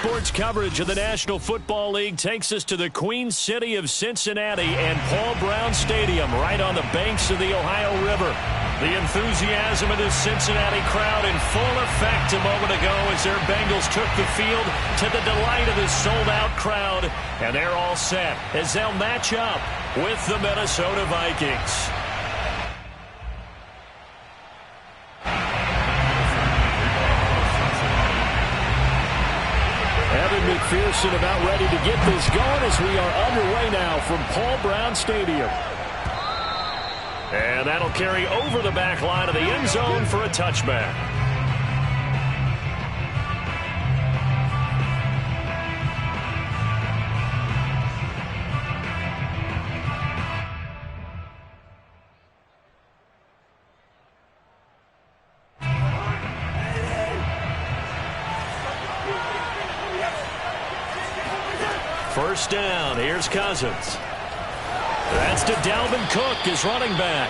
Sports coverage of the National Football League takes us to the Queen City of Cincinnati and Paul Brown Stadium right on the banks of the Ohio River. The enthusiasm of the Cincinnati crowd in full effect a moment ago as their Bengals took the field to the delight of the sold-out crowd. And they're all set as they'll match up with the Minnesota Vikings. McPherson about ready to get this going as we are underway now from Paul Brown Stadium. And that'll carry over the back line of the end zone for a touchback. First down, here's Cousins. That's to Dalvin Cook, his running back.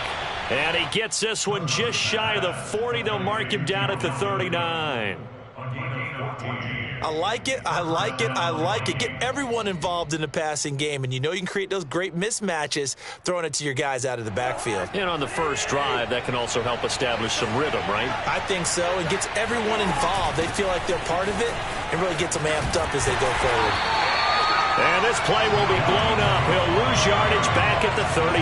And he gets this one just shy of the 40. They'll mark him down at the 39. I like it, I like it, I like it. Get everyone involved in the passing game, and you know you can create those great mismatches throwing it to your guys out of the backfield. And on the first drive, that can also help establish some rhythm, right? I think so. It gets everyone involved. They feel like they're part of it and really gets them amped up as they go forward. And this play will be blown up. He'll lose yardage back at the 38.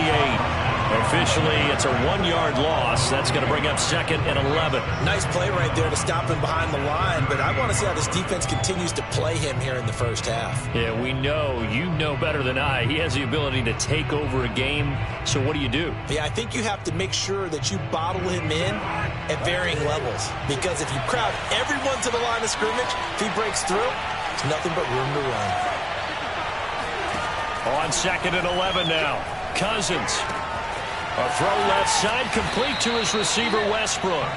Officially, it's a 1-yard loss. That's going to bring up 2nd and 11. Nice play right there to stop him behind the line, but I want to see how this defense continues to play him here in the first half. Yeah, we know. You know better than I. He has the ability to take over a game. So what do you do? Yeah, I think you have to make sure that you bottle him in at varying levels, because if you crowd everyone to the line of scrimmage, if he breaks through, there's nothing but room to run. On 2nd and 11 now. Cousins. A throw left side complete to his receiver Westbrook.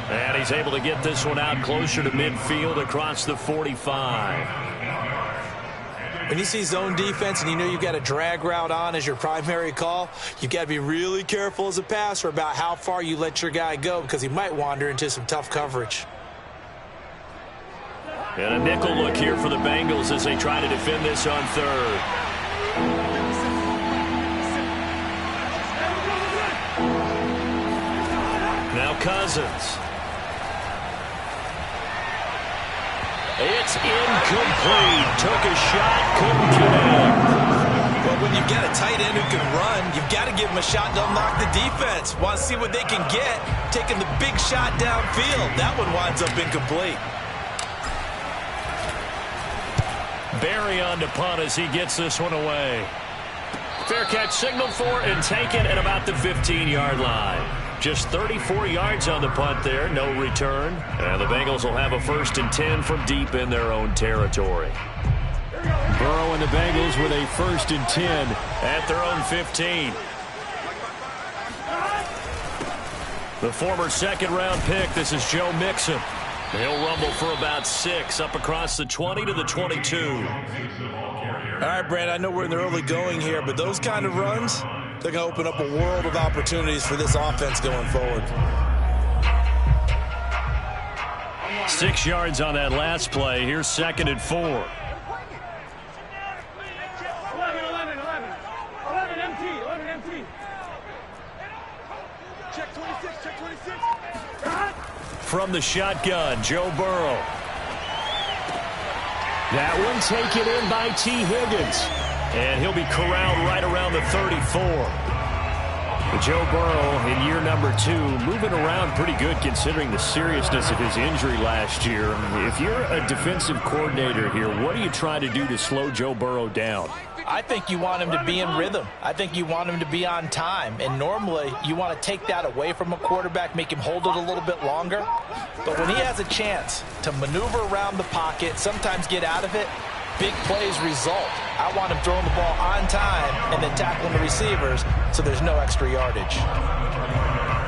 And he's able to get this one out closer to midfield across the 45. When you see zone defense and you know you've got a drag route on as your primary call, you've got to be really careful as a passer about how far you let your guy go, because he might wander into some tough coverage. And a nickel look here for the Bengals as they try to defend this on 3rd. Now Cousins. It's incomplete. Took a shot, couldn't connect. Well, when you've got a tight end who can run, you've got to give him a shot to unlock the defense. Want to see what they can get, taking the big shot downfield. That one winds up incomplete. Barry on to punt as he gets this one away. Fair catch signaled for and taken at about the 15-yard line. Just 34 yards on the punt there, no return. And the Bengals will have a 1st and 10 from deep in their own territory. Burrow and the Bengals with a 1st and 10 at their own 15. The former 2nd-round pick, this is Joe Mixon. He'll rumble for about 6 up across the 20 to the 22. All right, Brand, I know we're in the early going here, but those kind of runs, they're going to open up a world of opportunities for this offense going forward. 6 yards on that last play. Here's 2nd and 4. 11 empty. Check 26. From the shotgun, Joe Burrow. That one taken in by T. Higgins. And he'll be corralled right around the 34. But Joe Burrow in year number 2, moving around pretty good considering the seriousness of his injury last year. If you're a defensive coordinator here, what are you trying to do to slow Joe Burrow down? I think you want him to be in rhythm. I think you want him to be on time. And normally, you want to take that away from a quarterback, make him hold it a little bit longer. But when he has a chance to maneuver around the pocket, sometimes get out of it, big plays result. I want him throwing the ball on time and then tackling the receivers so there's no extra yardage.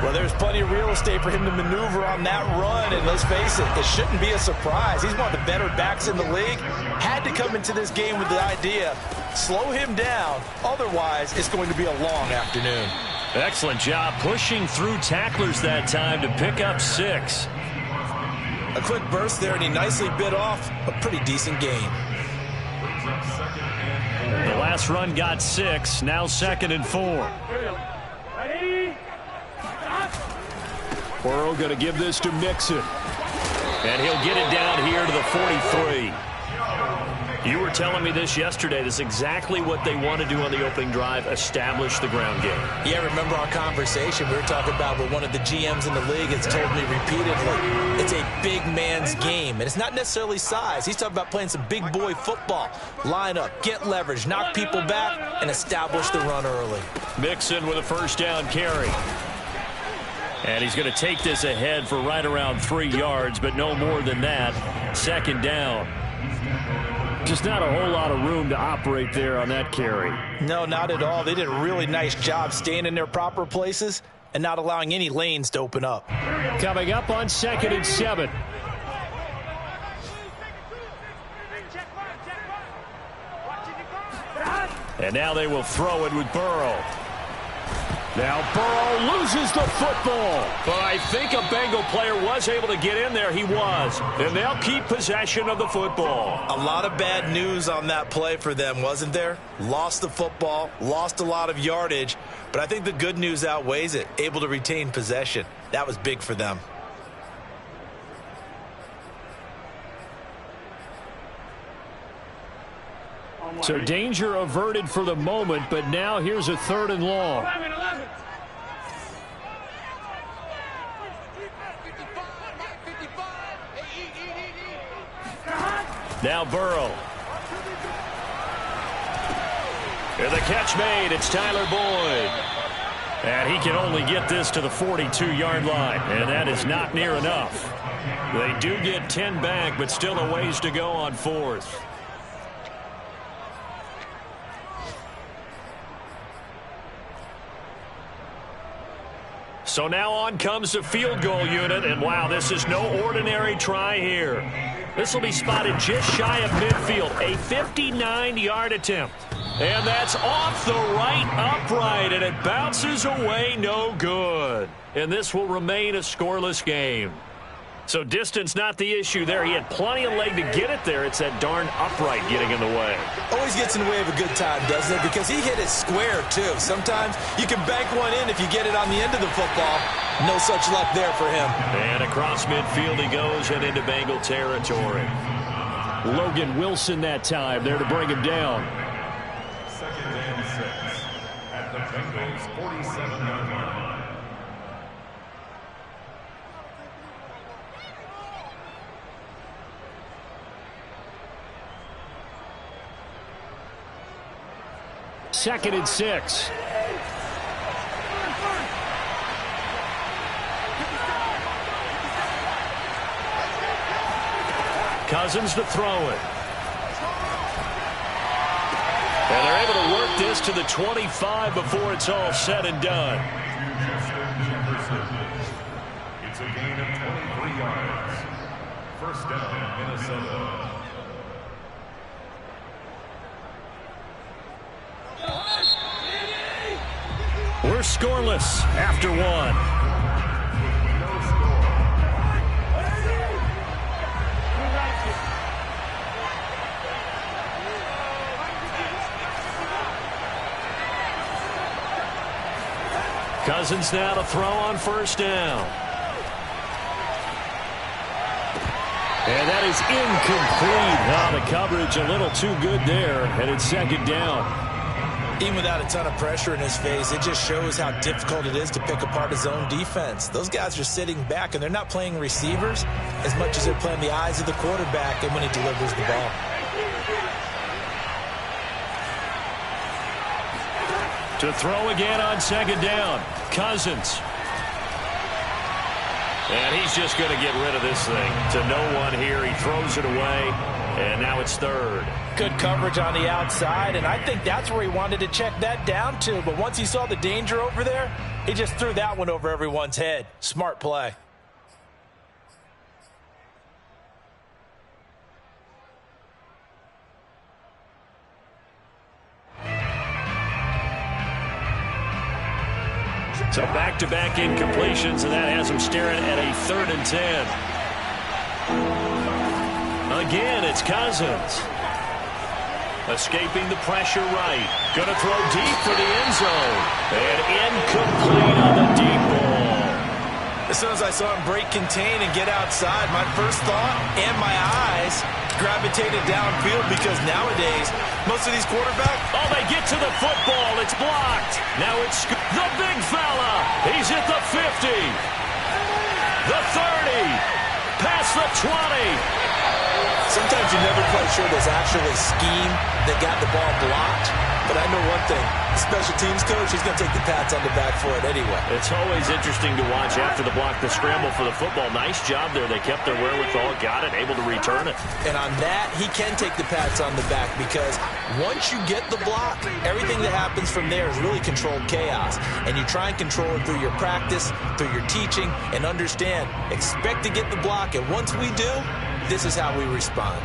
Well, there's plenty of real estate for him to maneuver on that run, and let's face it, it shouldn't be a surprise. He's one of the better backs in the league. Had to come into this game with the idea, slow him down, otherwise it's going to be a long afternoon. Excellent job pushing through tacklers that time to pick up 6. A quick burst there, and he nicely bit off a pretty decent gain. The last run got 6. Now 2nd and 4. Burrow going to give this to Mixon. And he'll get it down here to the 43. You were telling me this yesterday. This is exactly what they want to do on the opening drive, establish the ground game. Yeah, remember our conversation we were talking about where one of the GMs in the league has told me repeatedly it's a big man's game. And it's not necessarily size. He's talking about playing some big boy football. Line up, get leverage, knock people back, and establish the run early. Mixon with a first down carry. And he's going to take this ahead for right around 3 yards, but no more than that. 2nd down. Just not a whole lot of room to operate there on that carry. No, not at all. They did a really nice job staying in their proper places and not allowing any lanes to open up. Coming up on 2nd and 7. And now they will throw it with Burrow. Now Burrow loses the football. But I think a Bengal player was able to get in there. He was. And they'll keep possession of the football. A lot of bad news on that play for them, wasn't there? Lost the football, lost a lot of yardage. But I think the good news outweighs it. Able to retain possession. That was big for them. So danger averted for the moment, but now here's a 3rd and long. Now Burrow. And the catch made. It's Tyler Boyd. And he can only get this to the 42-yard line. And that is not near enough. They do get 10 back, but still a ways to go on 4th. So now on comes the field goal unit, and wow, this is no ordinary try here. This will be spotted just shy of midfield, a 59-yard attempt. And that's off the right upright, and it bounces away no good. And this will remain a scoreless game. So distance not the issue there. He had plenty of leg to get it there. It's that darn upright getting in the way. Always gets in the way of a good time, doesn't it? Because he hit it square, too. Sometimes you can bank one in if you get it on the end of the football. No such luck there for him. And across midfield he goes and into Bengal territory. Logan Wilson that time there to bring him down. 2nd and 6 at the Bengals' 47-yard line. Second and 6. Cousins to throw it. And they're able to work this to the 25 before it's all said and done. It's a gain of 23 yards. First down, Minnesota. We're scoreless after 1. Cousins now to throw on first down. And that is incomplete. Now the coverage a little too good there, and it's 2nd down. Even without a ton of pressure in his face, it just shows how difficult it is to pick apart his own defense. Those guys are sitting back, and they're not playing receivers as much as they're playing the eyes of the quarterback and when he delivers the ball. To throw again on 2nd down. Cousins. And he's just going to get rid of this thing to no one here. He throws it away, and now it's 3rd. Good coverage on the outside, and I think that's where he wanted to check that down to. But once he saw the danger over there, he just threw that one over everyone's head. Smart play. So back-to-back incompletions, and that has him staring at a 3rd and 10. again. It's Cousins. Escaping the pressure right. Going to throw deep for the end zone. And incomplete on the deep ball. As soon as I saw him break contain and get outside, my first thought and my eyes gravitated downfield, because nowadays, most of these quarterbacks... Oh, they get to the football. It's blocked. Now it's the big fella. He's at the 50. The 30. Past the 20. Sometimes you're never quite sure there's actually scheme that got the ball blocked. But I know one thing. The special teams coach, he's going to take the pats on the back for it anyway. It's always interesting to watch after the block, the scramble for the football. Nice job there. They kept their wherewithal, got it, able to return it. And on that, he can take the pats on the back, because once you get the block, everything that happens from there is really controlled chaos. And you try and control it through your practice, through your teaching, and understand, expect to get the block. And once we do, this is how we respond.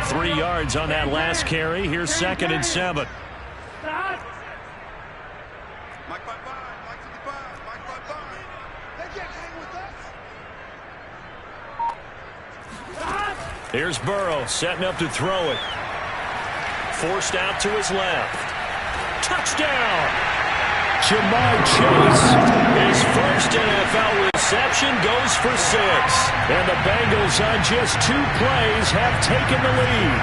Three yards on that last carry. Here's 2nd and 7. Here's Burrow setting up to throw it. Forced out to his left. Touchdown! Jamar Chase, his first NFL reception, goes for 6. And the Bengals on just 2 plays have taken the lead.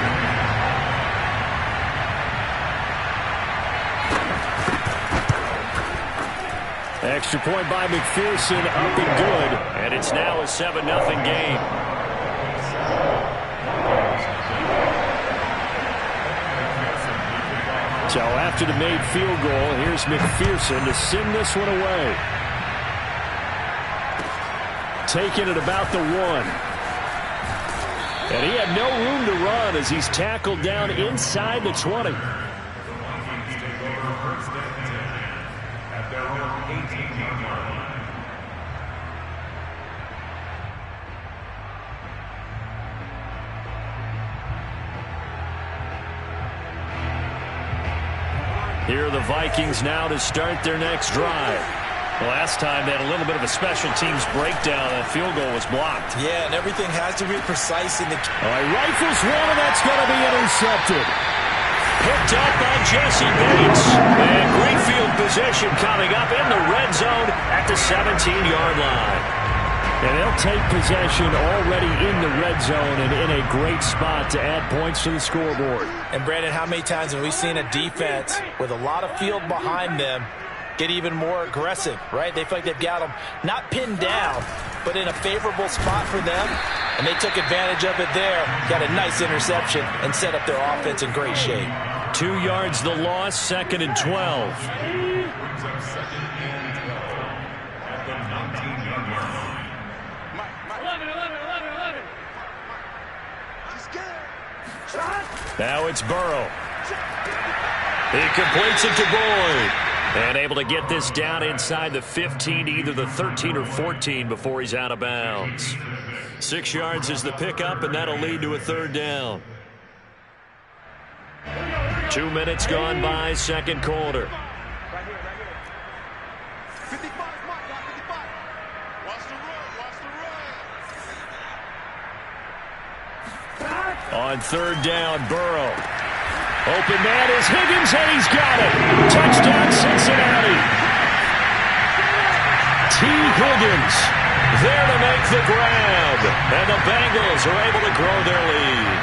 Extra point by McPherson, up and good. And it's now a 7-0 game. So after the made field goal, here's McPherson to send this one away. Taking it about the 1. And he had no room to run as he's tackled down inside the 20. Here are the Vikings now to start their next drive. Last time they had a little bit of a special teams breakdown. That field goal was blocked. Yeah, and everything has to be precise in the... All right, rifles one, and that's going to be intercepted. Picked up by Jesse Bates. And great field position coming up in the red zone at the 17-yard line. And they'll take possession already in the red zone and in a great spot to add points to the scoreboard. And, Brandon, how many times have we seen a defense with a lot of field behind them get even more aggressive, right? They feel like they've got them not pinned down, but in a favorable spot for them, and they took advantage of it there, got a nice interception, and set up their offense in great shape. 2 yards the loss, 2nd and 12. Now it's Burrow. He completes it to Boyd. And able to get this down inside the 15, either the 13 or 14 before he's out of bounds. 6 yards is the pickup, and that'll lead to a 3rd down. 2 minutes gone by, 2nd quarter. On 3rd down, Burrow. Open man is Higgins, and he's got it. Touchdown, Cincinnati. T. Higgins there to make the grab. And the Bengals are able to grow their lead.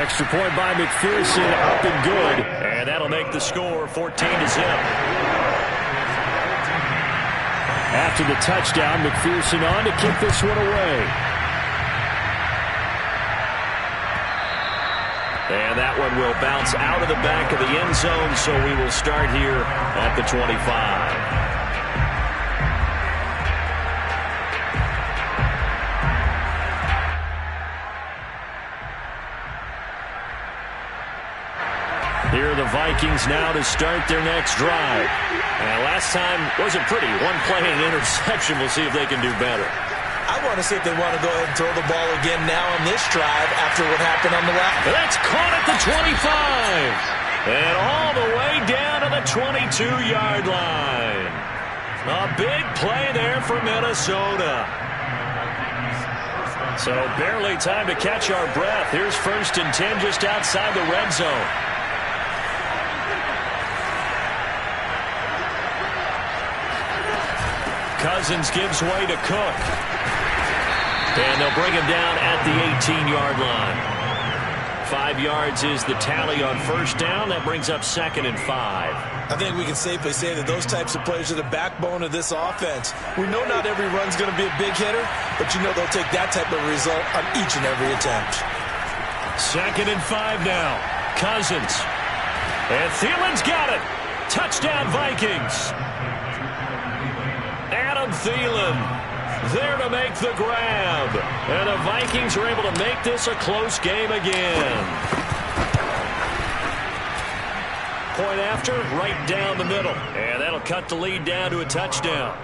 Extra point by McPherson, up and good. And that'll make the score 14-0. After the touchdown, McPherson on to kick this one away. And that one will bounce out of the back of the end zone, so we will start here at the 25. Here are the Vikings now to start their next drive. And last time wasn't pretty. One play and an interception. We'll see if they can do better. I want to see if they want to go ahead and throw the ball again now on this drive after what happened on the last. That's caught at the 25. And all the way down to the 22-yard line. A big play there for Minnesota. So barely time to catch our breath. Here's 1st and 10 just outside the red zone. Cousins gives way to Cook. And they'll bring him down at the 18-yard line. 5 yards is the tally on 1st down. That brings up 2nd and 5. I think we can safely say that those types of plays are the backbone of this offense. We know not every run's going to be a big hitter, but you know they'll take that type of result on each and every attempt. 2nd and 5 now. Cousins. And Thielen's got it. Touchdown, Vikings. Adam Thielen there to make the grab. And the Vikings are able to make this a close game again. Point after, right down the middle. And that'll cut the lead down to a touchdown.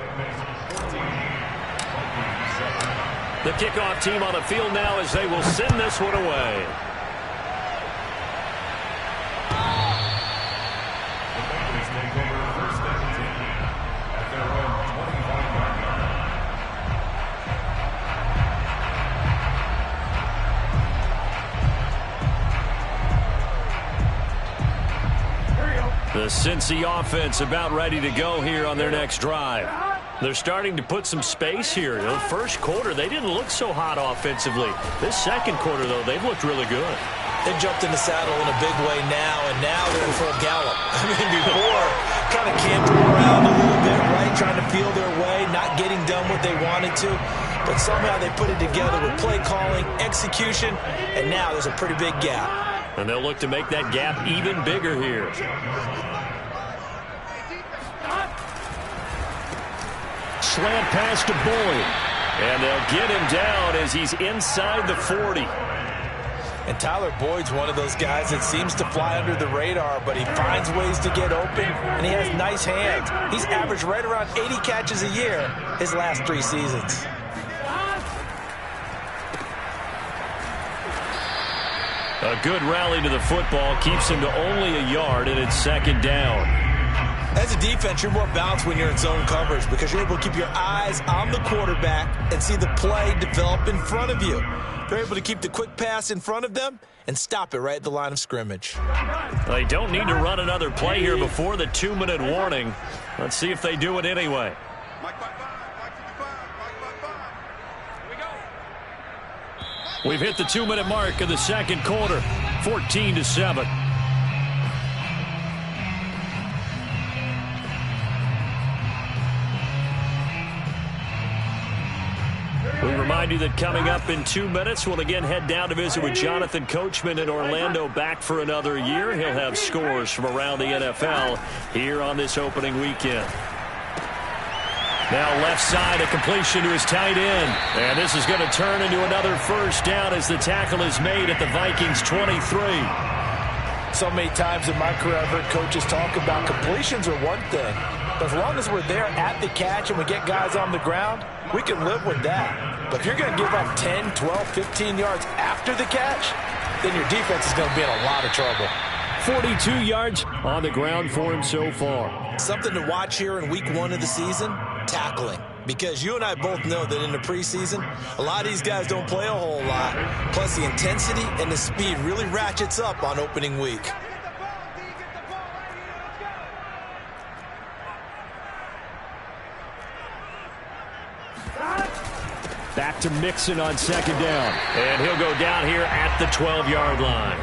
The kickoff team on the field now as they will send this one away. The Cincy offense about ready to go here on their next drive. They're starting to put some space here. The first quarter, they didn't look so hot offensively. This second quarter, though, they've looked really good. They jumped in the saddle in a big way now, and now they're in full gallop. I mean, before, kind of cantering around a little bit, right, trying to feel their way, not getting done what they wanted to. But somehow they put it together with play calling, execution, and now there's a pretty big gap. And they'll look to make that gap even bigger here. Slant pass to Boyd. And they'll get him down as he's inside the 40. And Tyler Boyd's one of those guys that seems to fly under the radar, but he finds ways to get open, and he has nice hands. He's averaged right around 80 catches a year his last 3 seasons. A good rally to the football keeps him to only a yard, and it's 2nd down. As a defense, you're more balanced when you're in zone coverage because you're able to keep your eyes on the quarterback and see the play develop in front of you. They're able to keep the quick pass in front of them and stop it right at the line of scrimmage. They don't need to run another play here before the 2-minute warning. Let's see if they do it anyway. We've hit the 2-minute mark of the second quarter, 14-7. We remind you that coming up in 2 minutes, we'll again head down to visit with Jonathan Coachman in Orlando, back for another year. He'll have scores from around the NFL here on this opening weekend. Now left side, a completion to his tight end. And this is going to turn into another first down as the tackle is made at the Vikings 23. So many times in my career I've heard coaches talk about completions are one thing. But as long as we're there at the catch and we get guys on the ground, we can live with that. But if you're going to give up 10, 12, 15 yards after the catch, then your defense is going to be in a lot of trouble. 42 yards on the ground for him so far. Something to watch here in week 1 of the season, tackling. Because you and I both know that in the preseason, a lot of these guys don't play a whole lot. Plus the intensity and the speed really ratchets up on opening week. Back to Mixon on 2nd down. And he'll go down here at the 12-yard line.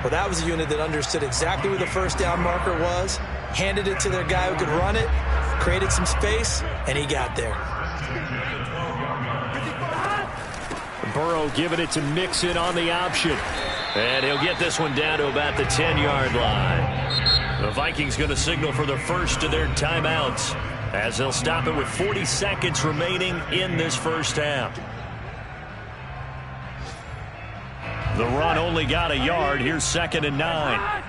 Well, that was a unit that understood exactly where the first down marker was, handed it to their guy who could run it, created some space, and he got there. Burrow giving it to Mixon on the option. And he'll get this one down to about the 10-yard line. The Vikings going to signal for the first of their timeouts as they'll stop it with 40 seconds remaining in this first half. The run only got a yard. Here's 2nd and 9.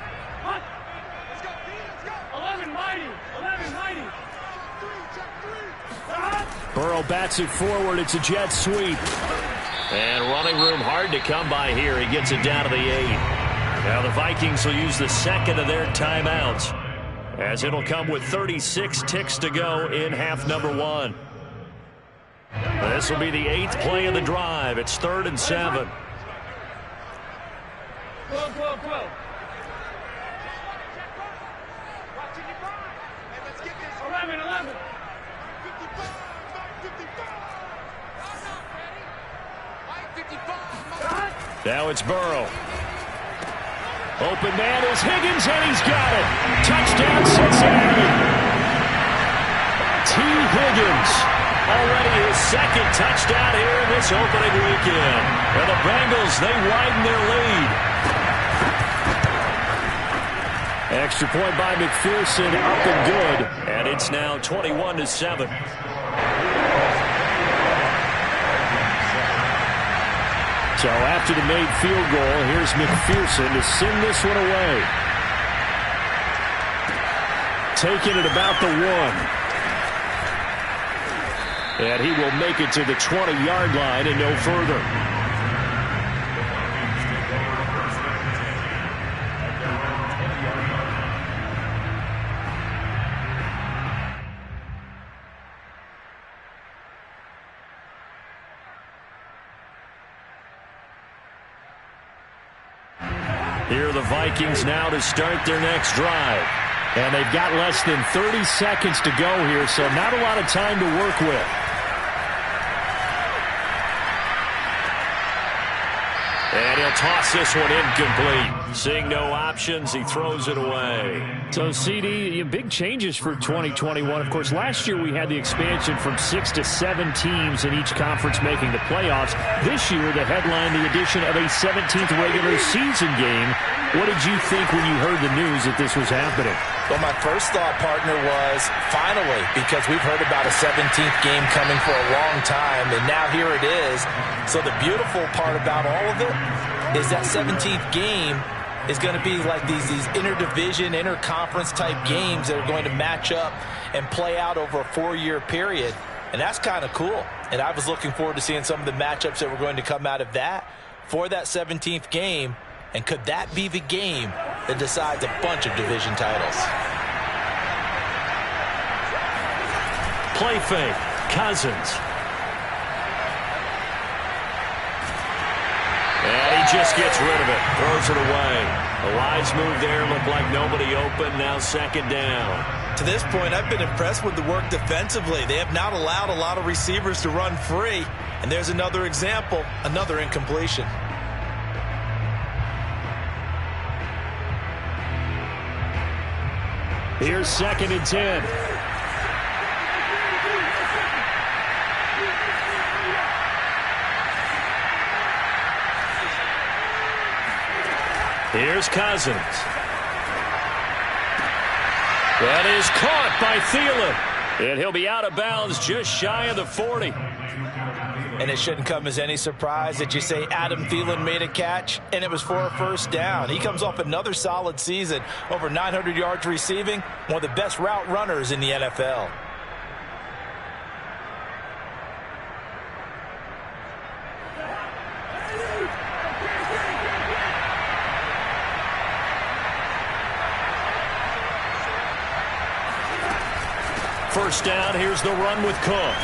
Burrow bats it forward. It's a jet sweep. And running room hard to come by here. He gets it down to the 8. Now the Vikings will use the second of their timeouts as it'll come with 36 ticks to go in half number 1. This will be the 8th play of the drive. It's 3rd and 7. 12, 12, 12. 11, 11. Now it's Burrow. Open man is Higgins, and he's got it. Touchdown, Cincinnati. T. Higgins. Already his 2nd touchdown here in this opening weekend. And the Bengals, they widen their lead. Extra point by McPherson, up and good. And it's now 21-7. So after the made field goal, here's McPherson to send this one away. Taking it about the 1. And he will make it to the 20-yard line and no further. Here are the Vikings now to start their next drive. And they've got less than 30 seconds to go here, so not a lot of time to work with. And he'll toss this one incomplete. Seeing no options, he throws it away. So, CD, big changes for 2021. Of course, last year we had the expansion from 6 to 7 teams in each conference making the playoffs. This year, they headlined the addition of a 17th regular season game. What did you think when you heard the news that this was happening? Well, my first thought, partner, was finally, because we've heard about a 17th game coming for a long time, and now here it is. So the beautiful part about all of it is that 17th game is going to be like these interdivision, interconference type games that are going to match up and play out over a 4-year period. And that's kind of cool. And I was looking forward to seeing some of the matchups that were going to come out of that for that 17th game. And could that be the game that decides a bunch of division titles? Play fake. Cousins. And he just gets rid of it. Throws it away. A wise move there. Looked like nobody open. Now 2nd down. To this point, I've been impressed with the work defensively. They have not allowed a lot of receivers to run free. And there's another example, another incompletion. Here's 2nd and 10. Here's Cousins. That is caught by Thielen. And he'll be out of bounds just shy of the 40. And it shouldn't come as any surprise that you say Adam Thielen made a catch, and it was for a 1st down. He comes off another solid season, over 900 yards receiving, one of the best route runners in the NFL. First down, here's the run with Cook.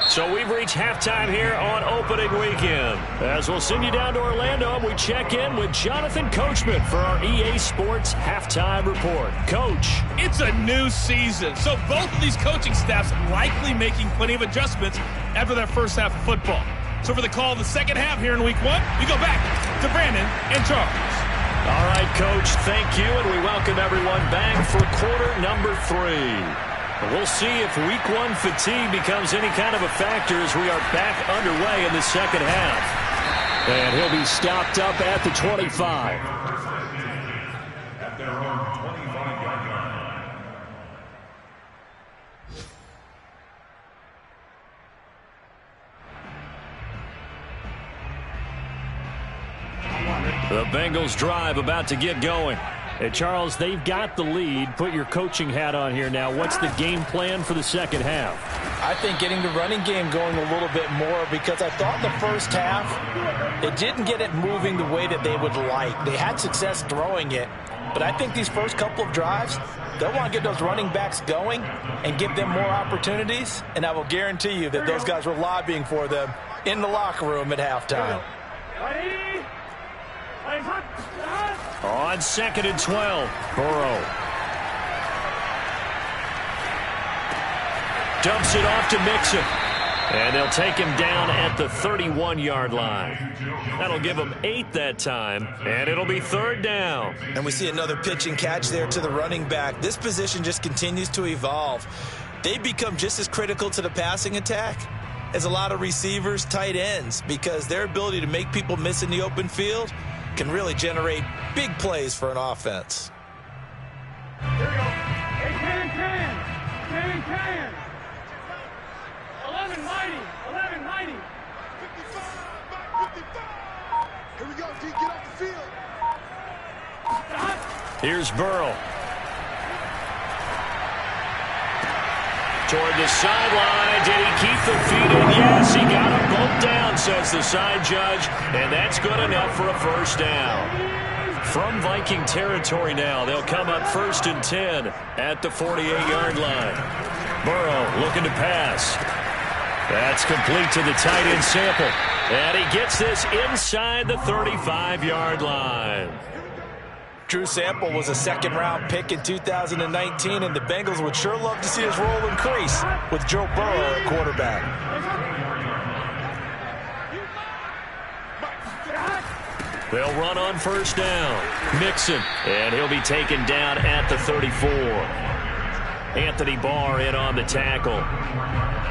So we've reached halftime here on opening weekend. As we'll send you down to Orlando, we check in with Jonathan Coachman for our EA Sports Halftime Report. Coach. It's a new season, so both of these coaching staffs likely making plenty of adjustments after their first half of football. So for the call of the second half here in Week 1, we go back to Brandon and Charles. All right, Coach, thank you, and we welcome everyone back for quarter number 3. We'll see if Week 1 fatigue becomes any kind of a factor as we are back underway in the second half. And he'll be stopped up at the 25. At their own 25-yard line. The Bengals drive about to get going. Hey, Charles, they've got the lead. Put your coaching hat on here now. What's the game plan for the second half? I think getting the running game going a little bit more, because I thought in the first half they didn't get it moving the way that they would like. They had success throwing it, but I think these first couple of drives, they'll want to get those running backs going and give them more opportunities, and I will guarantee you that those guys were lobbying for them in the locker room at halftime. On 2nd and 12, Burrow dumps it off to Mixon. And they'll take him down at the 31-yard line. That'll give him 8 that time, and it'll be 3rd down. And we see another pitch and catch there to the running back. This position just continues to evolve. They become just as critical to the passing attack as a lot of receivers, tight ends, because their ability to make people miss in the open field can really generate big plays for an offense. Here we go. Hey, can. 11 mighty. 55. Here we go, D. Get off the field. Here's Burrow. Toward the sideline. Did he keep the feet in? Yes, he got them both down, says the side judge, and that's good enough for a first down. From Viking territory now, they'll come up 1st and 10 at the 48-yard line. Burrow looking to pass. That's complete to the tight end Sample. And he gets this inside the 35-yard line. Drew Sample was a second-round pick in 2019, and the Bengals would sure love to see his role increase with Joe Burrow at quarterback. They'll run on 1st down. Mixon, and he'll be taken down at the 34. Anthony Barr in on the tackle.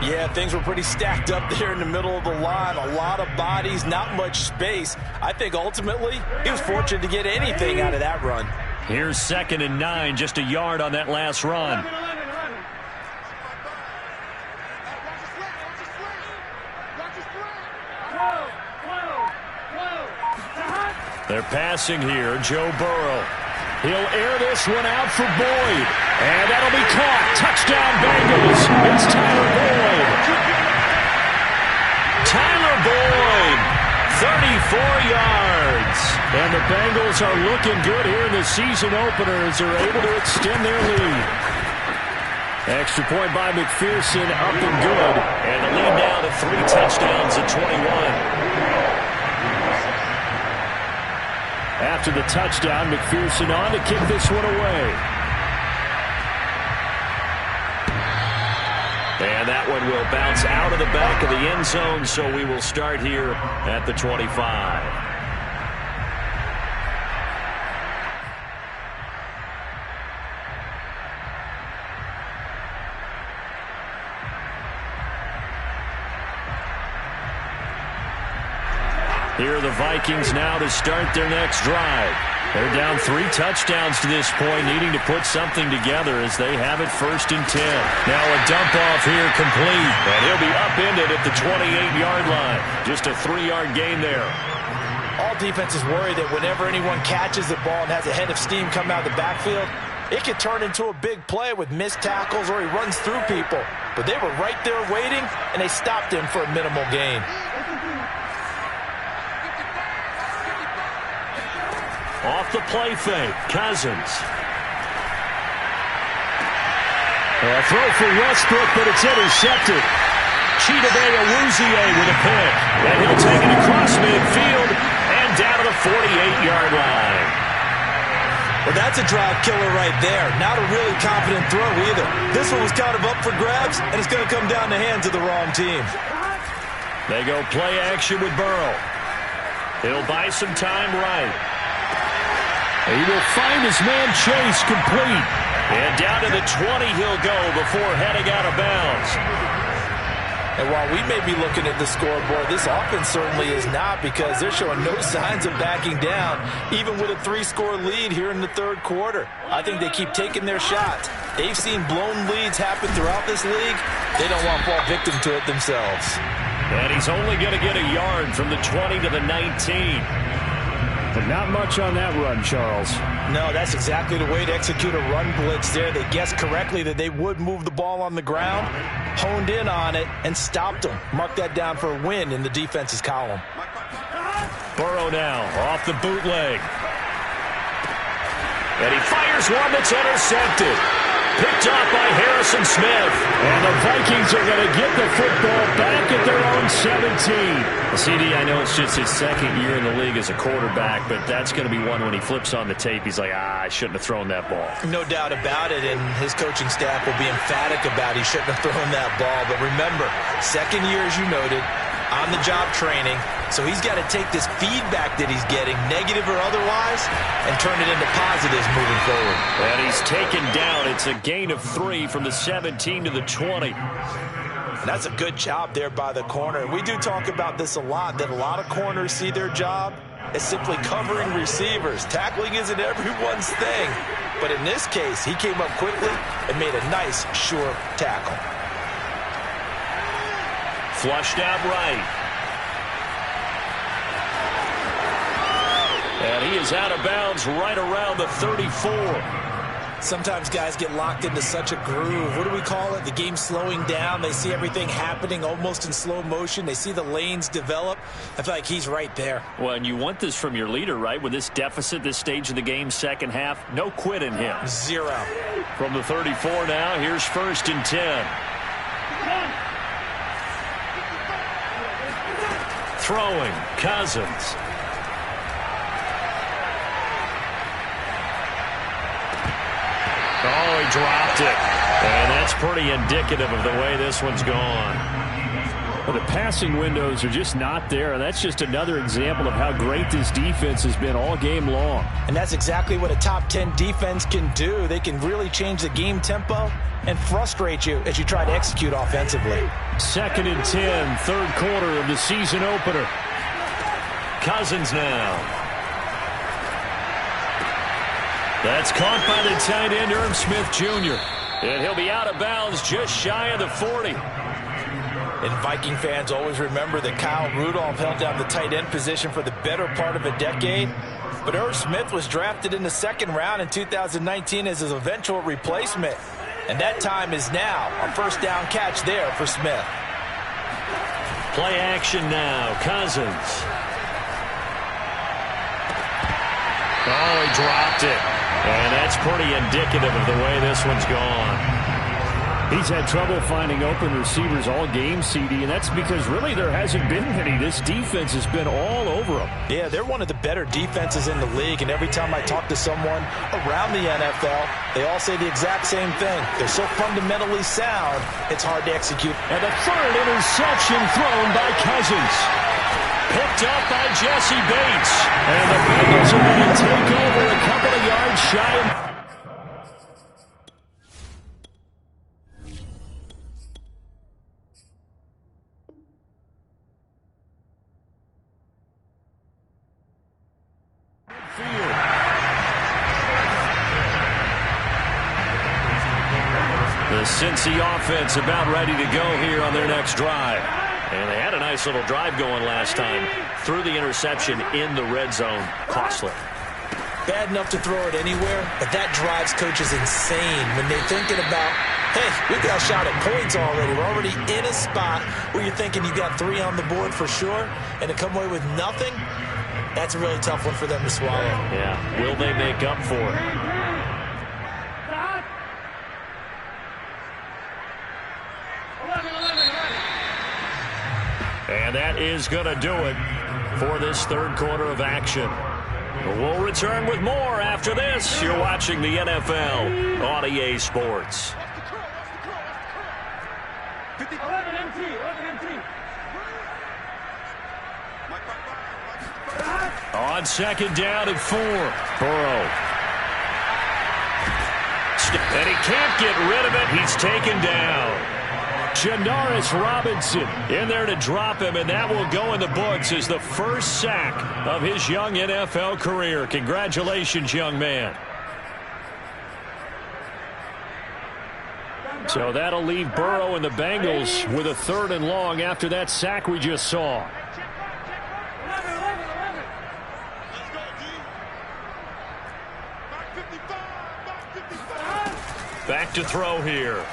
Yeah, things were pretty stacked up there in the middle of the line. A lot of bodies, not much space. I think ultimately he was fortunate to get anything out of that run. Here's 2nd and 9, just a yard on that last run. They're passing here. Joe Burrow. He'll air this one out for Boyd. And that'll be caught. Touchdown Bengals. It's Tyler Boyd. Tyler Boyd. 34 yards. And the Bengals are looking good here in the season opener as they're able to extend their lead. Extra point by McPherson, up and good. And the lead now to 3 touchdowns at 21. After the touchdown, McPherson on to kick this one away. And that one will bounce out of the back of the end zone, so we will start here at the 25. Here are the Vikings now to start their next drive. They're down 3 touchdowns to this point, needing to put something together as they have it 1st and 10. Now a dump off here complete, and he'll be upended at the 28-yard line. Just a 3-yard gain there. All defenses worry that whenever anyone catches the ball and has a head of steam come out of the backfield, it could turn into a big play with missed tackles or he runs through people. But they were right there waiting, and they stopped him for a minimal gain. Off the play fake, Cousins. A throw for Westbrook, but it's intercepted. Chidobe Awuzie with a pick. And he'll take it across midfield and down to the 48-yard line. Well, that's a drive killer right there. Not a really confident throw either. This one was kind of up for grabs, and it's going to come down the hands of the wrong team. They go play action with Burrow. He'll buy some time right. He will find his man Chase complete. And down to the 20 he'll go before heading out of bounds. And while we may be looking at the scoreboard, this offense certainly is not, because they're showing no signs of backing down, even with a 3-score lead here in the 3rd quarter. I think they keep taking their shots. They've seen blown leads happen throughout this league. They don't want to fall victim to it themselves. And he's only going to get a yard from the 20 to the 19. But not much on that run, Charles. No, that's exactly the way to execute a run blitz there. They guessed correctly that they would move the ball on the ground, honed in on it, and stopped them. Mark that down for a win in the defense's column. Burrow now off the bootleg. And he fires one that's intercepted. Picked off by Harrison Smith. And the Vikings are going to get the football back at their own 17. CD, I know it's just his second year in the league as a quarterback, but that's going to be one when he flips on the tape. He's like, I shouldn't have thrown that ball. No doubt about it, and his coaching staff will be emphatic about he shouldn't have thrown that ball. But remember, second year, as you noted, on-the-job training. So he's got to take this feedback that he's getting, negative or otherwise, and turn it into positives moving forward. And he's taken down. It's a gain of 3 from the 17 to the 20. And that's a good job there by the corner. We do talk about this a lot, that a lot of corners see their job as simply covering receivers. Tackling isn't everyone's thing. But in this case, he came up quickly and made a nice, sure tackle. Flushed out right. And he is out of bounds right around the 34. Sometimes guys get locked into such a groove. What do we call it? The game slowing down. They see everything happening almost in slow motion. They see the lanes develop. I feel like he's right there. Well, and you want this from your leader, right? With this deficit, this stage of the game, second half, no quit in him. 0. From the 34 now, here's 1st and 10. Throwing, Cousins. Oh, he dropped it. And that's pretty indicative of the way this one's gone. Well, the passing windows are just not there. And that's just another example of how great this defense has been all game long. And that's exactly what a top 10 defense can do. They can really change the game tempo and frustrate you as you try to execute offensively. 2nd and 10, third quarter of the season opener. Cousins now. That's caught by the tight end, Irv Smith Jr. And he'll be out of bounds just shy of the 40. And Viking fans always remember that Kyle Rudolph held down the tight end position for the better part of a decade. But Irv Smith was drafted in the 2nd round in 2019 as his eventual replacement. And that time is now. A first down catch there for Smith. Play action now. Cousins. Oh, he dropped it. And that's pretty indicative of the way this one's gone. He's had trouble finding open receivers all game, CD, and that's because really there hasn't been any. This defense has been all over them. Yeah, they're one of the better defenses in the league, and every time I talk to someone around the NFL, they all say the exact same thing. They're so fundamentally sound, it's hard to execute. And the 3rd interception thrown by Cousins. Picked up by Jesse Bates. And the Bengals are going to take over a couple of yards shy of... The Cincy offense about ready to go here on their next drive. And they had a nice little drive going last time. Threw the interception in the red zone. Costly. Bad enough to throw it anywhere, but that drives coaches insane when they're thinking about, hey, we got a shot at points already. We're already in a spot where you're thinking you got 3 on the board for sure, and to come away with nothing, that's a really tough one for them to swallow. Yeah. Will they make up for it? And that is going to do it for this 3rd quarter of action. We'll return with more after this. You're watching the NFL on EA Sports. On 2nd down and 4. Burrow. And he can't get rid of it. He's taken down. Janoris Robinson in there to drop him, and that will go in the books as the first sack of his young NFL career. Congratulations, young man. So that'll leave Burrow and the Bengals with a 3rd and long after that sack we just saw. Back to throw here.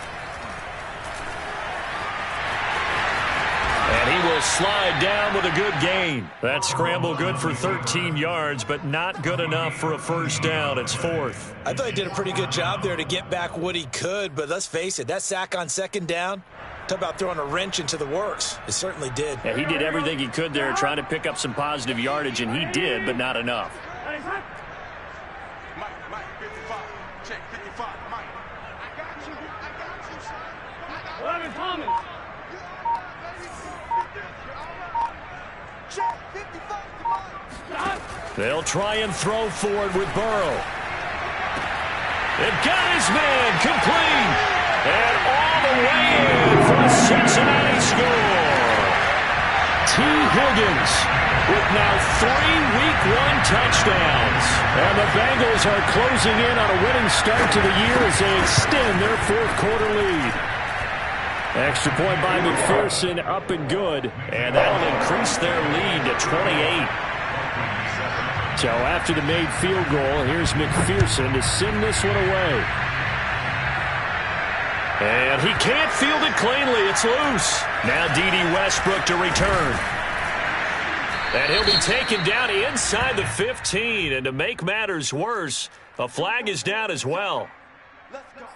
And he will slide down with a good gain. That scramble good for 13 yards, but not good enough for a first down. It's fourth. I thought he did a pretty good job there to get back what he could, but let's face it, that sack on second down, talk about throwing a wrench into the works. It certainly did. Yeah, he did everything he could there trying to pick up some positive yardage, and he did, but not enough. Mike, 55. Check, 55. Mike. I got you, son. 11 coming. Check, 55. They'll try and throw forward with Burrow. It got his man complete. And all the way in for a Cincinnati score. T. Higgins with now 3 Week 1 touchdowns. And the Bengals are closing in on a winning start to the year as they extend their fourth-quarter lead. Extra point by McPherson, up and good. And that'll increase their lead to 28. So after the made field goal, here's McPherson to send this one away. And he can't field it cleanly. It's loose. Now D.D. Westbrook to return. And he'll be taken down inside the 15. And to make matters worse, a flag is down as well. Let's go.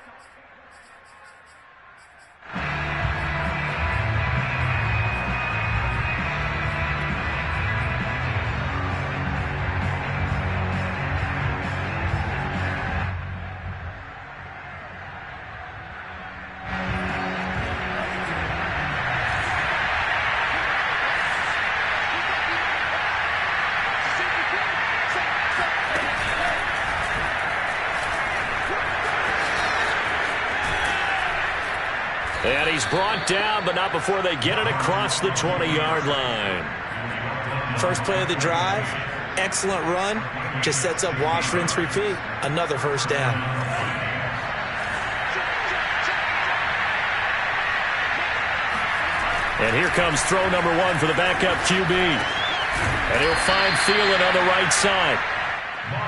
And he's brought down, but not before they get it across the 20-yard line. First play of the drive, excellent run, just sets up wash, rinse, repeat. Another first down. And here comes throw number 1 for the backup QB. And he'll find Thielen on the right side.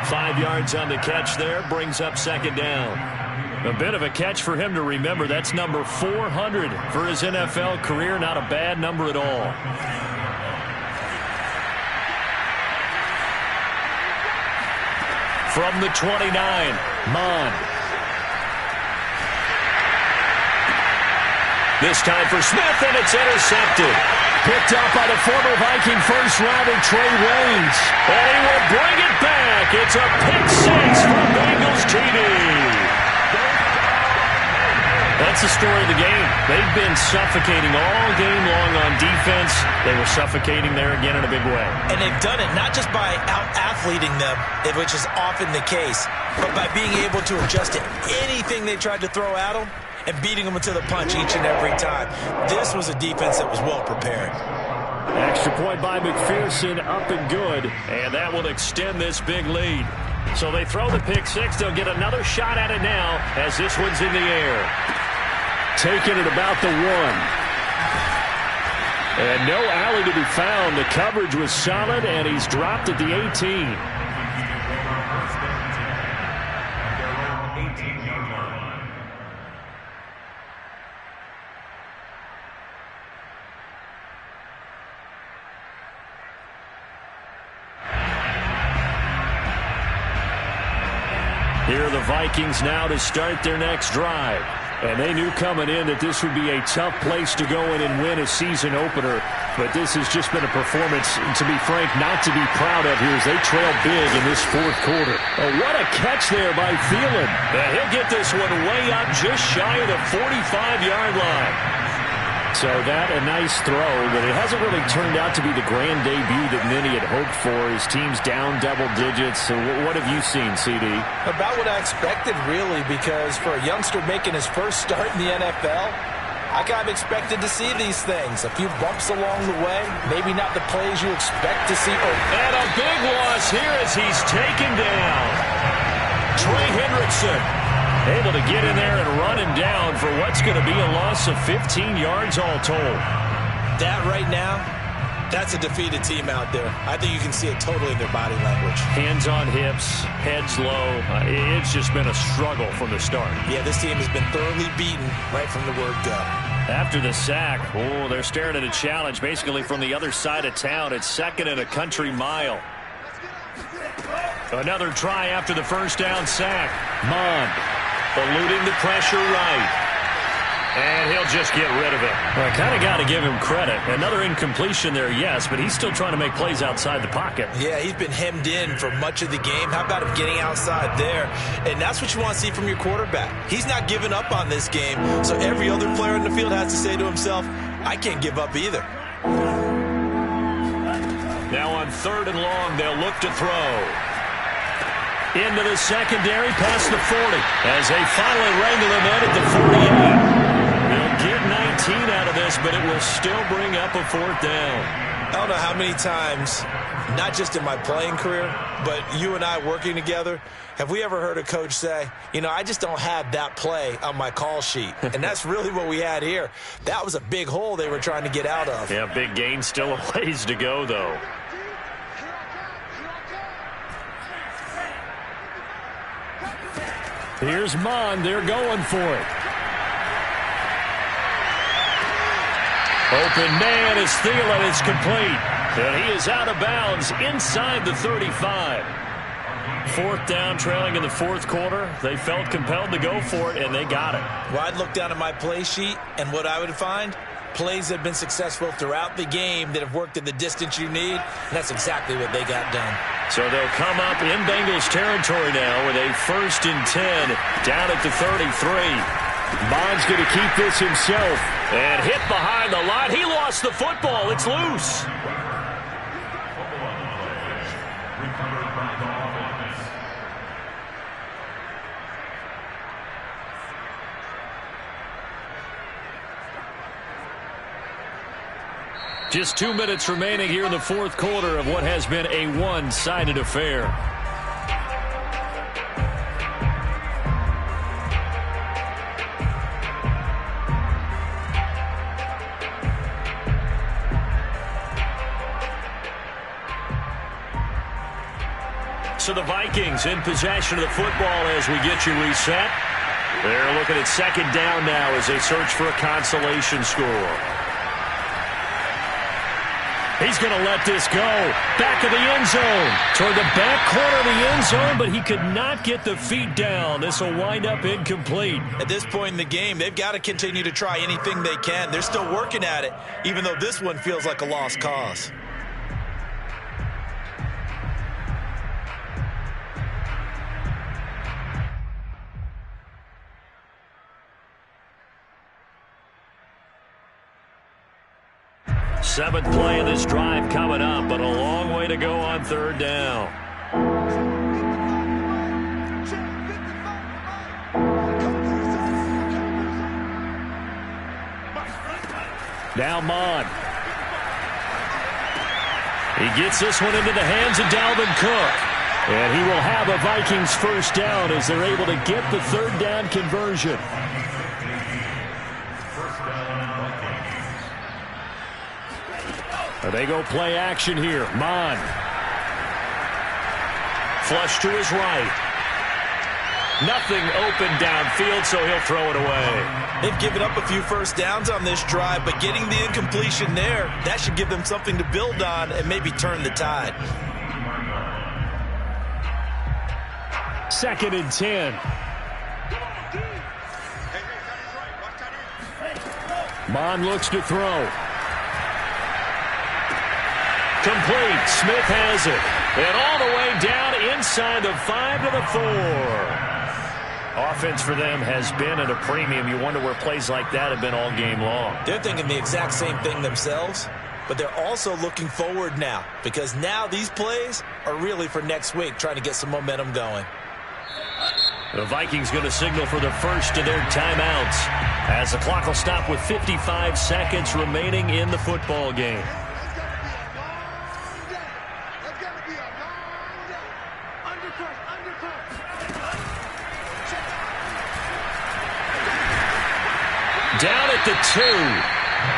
5 yards on the catch there, brings up second down. A bit of a catch for him to remember. That's number 400 for his NFL career. Not a bad number at all. From the 29, Mon. This time for Smith, and it's intercepted. Picked up by the former Viking first-rounder Trey Waynes. And he will bring it back. It's a pick six for Bengals TD. That's the story of the game. They've been suffocating all game long on defense. They were suffocating there again in a big way. And they've done it not just by out-athleting them, which is often the case, but by being able to adjust to anything they tried to throw at them and beating them to the punch each and every time. This was a defense that was well prepared. Extra point by McPherson, up and good, and that will extend this big lead. So they throw the pick six. They'll get another shot at it now as this one's in the air. Taking it about the 1. And no alley to be found. The coverage was solid, and he's dropped at the 18. Here are the Vikings now to start their next drive. And they knew coming in that this would be a tough place to go in and win a season opener. But this has just been a performance, to be frank, not to be proud of here as they trail big in this fourth quarter. Oh, what a catch there by Thielen. He'll get this one way up just shy of the 45-yard line. So that a nice throw, but it hasn't really turned out to be the grand debut that many had hoped for. His team's down double digits. So what have you seen, CD? About what I expected, really, because for a youngster making his first start in the NFL, I kind of expected to see these things. A few bumps along the way, maybe not the plays you expect to see. And a big loss here as he's taken down. Trey Hendrickson able to get in there and run him down for what's going to be a loss of 15 yards all told. That right now That's a defeated team out there. I think you can see it totally in their body language. Hands on hips, heads low. It's just been a struggle from the start. Yeah, this team has been thoroughly beaten right from the word go. After the sack, they're staring at a challenge basically from the other side of town. It's 2nd and a country mile. Another try after the first down sack. Mond eluding the pressure right. And he'll just get rid of it. Well, I kind of got to give him credit. Another incompletion there, yes, but he's still trying to make plays outside the pocket. Yeah, he's been hemmed in for much of the game. How about him getting outside there? And that's what you want to see from your quarterback. He's not giving up on this game, so every other player in the field has to say to himself, I can't give up either. Now on 3rd and long, they'll look to throw. Into the secondary, past the 40, as they finally wrangle him in at the 48. They'll get 19 out of this, but it will still bring up a 4th down. I don't know how many times, not just in my playing career, but you and I working together, have we ever heard a coach say, I just don't have that play on my call sheet. And that's really what we had here. That was a big hole they were trying to get out of. Yeah, big gain, still a ways to go, though. Here's Mond. They're going for it. Open man is Thielen. It's complete. And he is out of bounds inside the 35. 4th down, trailing in the 4th quarter. They felt compelled to go for it, and they got it. Well, I'd look down at my play sheet, and what I would find, plays that have been successful throughout the game that have worked in the distance you need, and that's exactly what they got done. So they'll come up in Bengals territory now with a 1st and 10 down at the 33. Bond's going to keep this himself. And hit behind the line. He lost the football. It's loose. Just 2 minutes remaining here in the 4th quarter of what has been a one-sided affair. So the Vikings in possession of the football as we get you reset. They're looking at 2nd down now as they search for a consolation score. He's going to let this go. Back of the end zone. Toward the back corner of the end zone, but he could not get the feet down. This will wind up incomplete. At this point in the game, they've got to continue to try anything they can. They're still working at it, even though this one feels like a lost cause. Seventh play of this drive coming up, but a long way to go on 3rd down. Now Mond. He gets this one into the hands of Dalvin Cook. And he will have a Vikings 1st down as they're able to get the 3rd down conversion. They go play action here. Mond. Flush to his right. Nothing open downfield, so he'll throw it away. They've given up a few 1st downs on this drive, but getting the incompletion there, that should give them something to build on and maybe turn the tide. 2nd and 10. Mond looks to throw. Complete. Smith has it. And all the way down inside the 5 to the 4. Offense for them has been at a premium. You wonder where plays like that have been all game long. They're thinking the exact same thing themselves, but they're also looking forward now because now these plays are really for next week, trying to get some momentum going. The Vikings going to signal for the first of their timeouts as the clock will stop with 55 seconds remaining in the football game. Down at the 2.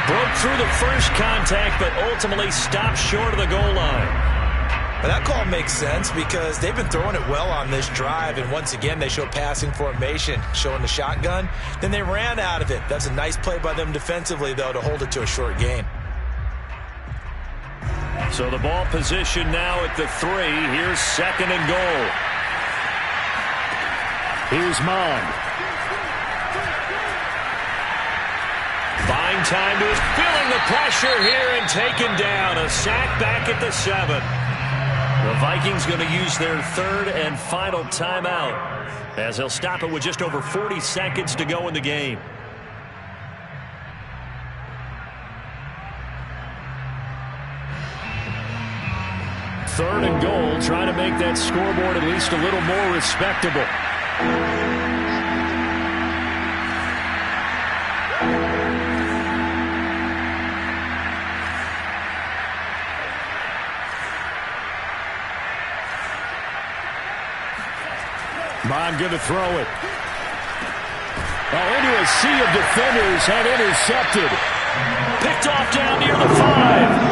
Broke through the first contact, but ultimately stopped short of the goal line. But that call makes sense because they've been throwing it well on this drive, and once again they show passing formation, showing the shotgun. Then they ran out of it. That's a nice play by them defensively, though, to hold it to a short gain. So the ball position now at the 3. Here's 2nd and goal. Here's Mon. Buying time to his, feeling the pressure here and taken down. A sack back at the 7. The Vikings going to use their 3rd and final timeout as they'll stop it with just over 40 seconds to go in the game. Third and goal, trying to make that scoreboard at least a little more respectable. Bond going to throw it. Into a sea of defenders and intercepted. Picked off down near the 5.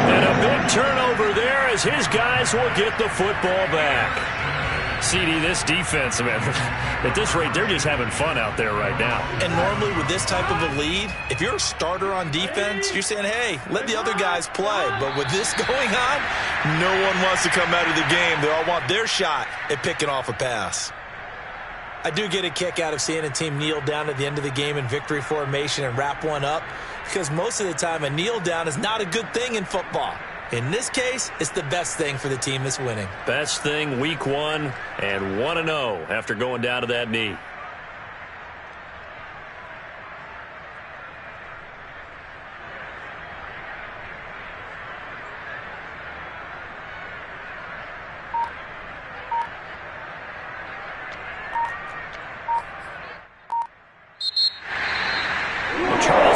And a big turnover there as his guys will get the football back. CD, this defense, man, at this rate, they're just having fun out there right now. And normally with this type of a lead, if you're a starter on defense, you're saying, hey, let the other guys play. But with this going on, no one wants to come out of the game. They all want their shot at picking off a pass. I do get a kick out of seeing a team kneel down at the end of the game in victory formation and wrap one up, because most of the time a kneel down is not a good thing in football. In this case, it's the best thing for the team that's winning. Best thing week 1 and 1-0 after going down to that knee.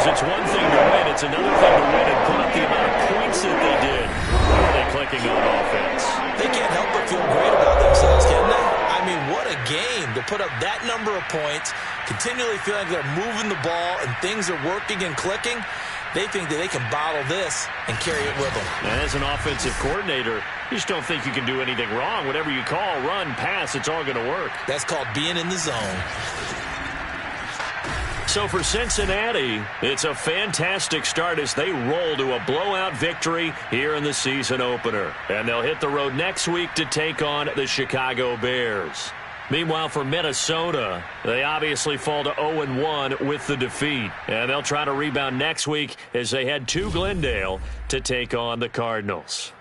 It's one thing to win. It's another thing to win and put up the amount of points that they did. How are they clicking on offense? They can't help but feel great about themselves, can they? I mean, what a game to put up that number of points, continually feeling like they're moving the ball and things are working and clicking. They think that they can bottle this and carry it with them. And as an offensive coordinator, you just don't think you can do anything wrong. Whatever you call, run, pass, it's all going to work. That's called being in the zone. So for Cincinnati, it's a fantastic start as they roll to a blowout victory here in the season opener. And they'll hit the road next week to take on the Chicago Bears. Meanwhile, for Minnesota, they obviously fall to 0-1 with the defeat. And they'll try to rebound next week as they head to Glendale to take on the Cardinals.